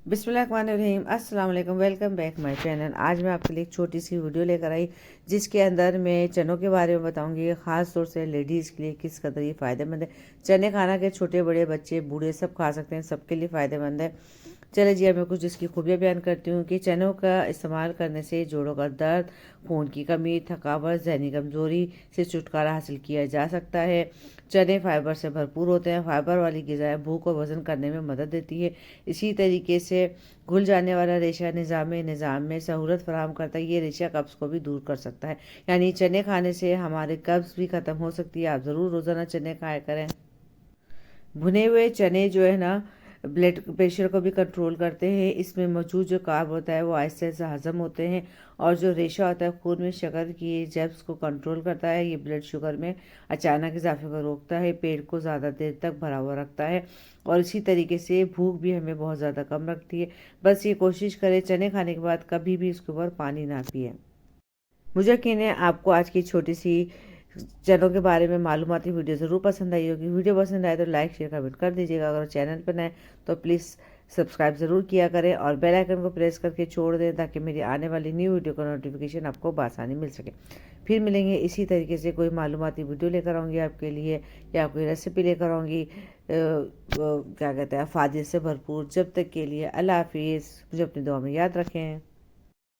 बिस्मिल्लाह रहमान रहीम। अस्सलाम वालेकुम, welcome back my channel. आज मैं आपके लिए एक छोटी सी वीडियो लेकर आई जिसके अंदर मैं चनों के बारे में बताऊंगी। ख़ास तौर से लेडीज़ के लिए किस कदर ये फ़ायदेमंद है। चने खाना के छोटे बड़े बच्चे बूढ़े सब खा सकते हैं, सबके लिए फ़ायदेमंद है। चले जी, अब मैं कुछ इसकी खूबियाँ बयान करती हूँ कि चनों का इस्तेमाल करने से जोड़ों का दर्द, खून की कमी, थकावट, ज़हनी कमज़ोरी से छुटकारा हासिल किया जा सकता है। चने फाइबर से भरपूर होते हैं। फाइबर वाली ग़िज़ाएँ भूख और वज़न करने में मदद देती है। इसी तरीके से घुल जाने वाला रेशा निज़ाम में सहूलत फराहम करता है। ये रेशा कब्ज़ को भी दूर कर सकता है। यानी चने खाने से हमारे कब्ज़ भी ख़त्म हो सकती है। आप ज़रूर रोज़ाना चने खाया करें। भुने हुए चने जो है ना, ब्लड प्रेशर को भी कंट्रोल करते हैं। इसमें मौजूद जो कार्ब होता है वो आहिस्ता आहिस्ता हज़म होते हैं, और जो रेशा होता है खून में शक्कर की जब्स को कंट्रोल करता है। ये ब्लड शुगर में अचानक इजाफे को रोकता है, पेट को ज़्यादा देर तक भरा हुआ रखता है, और इसी तरीके से भूख भी हमें बहुत ज़्यादा कम रखती है। बस ये कोशिश करें चने खाने के बाद कभी भी इसके ऊपर पानी ना पिए। मुझे यकीन है आपको आज की छोटी सी चैनल के बारे में मालूमाती वीडियो ज़रूर पसंद आई होगी। वीडियो पसंद आए तो लाइक शेयर कमेंट कर दीजिएगा। अगर चैनल पर नए तो प्लीज़ सब्सक्राइब ज़रूर किया करें और बेल आइकन को प्रेस करके छोड़ दें ताकि मेरी आने वाली न्यू वीडियो का नोटिफिकेशन आपको बआसानी मिल सके। फिर मिलेंगे इसी तरीके से कोई मालूमाती वीडियो लेकर आऊँगी आपके लिए, या कोई रेसिपी लेकर आऊँगी क्या कहते हैं अफादियत से भरपूर। जब तक के लिए अल्लाह हाफिज़। मुझे अपनी दुआ में याद रखें।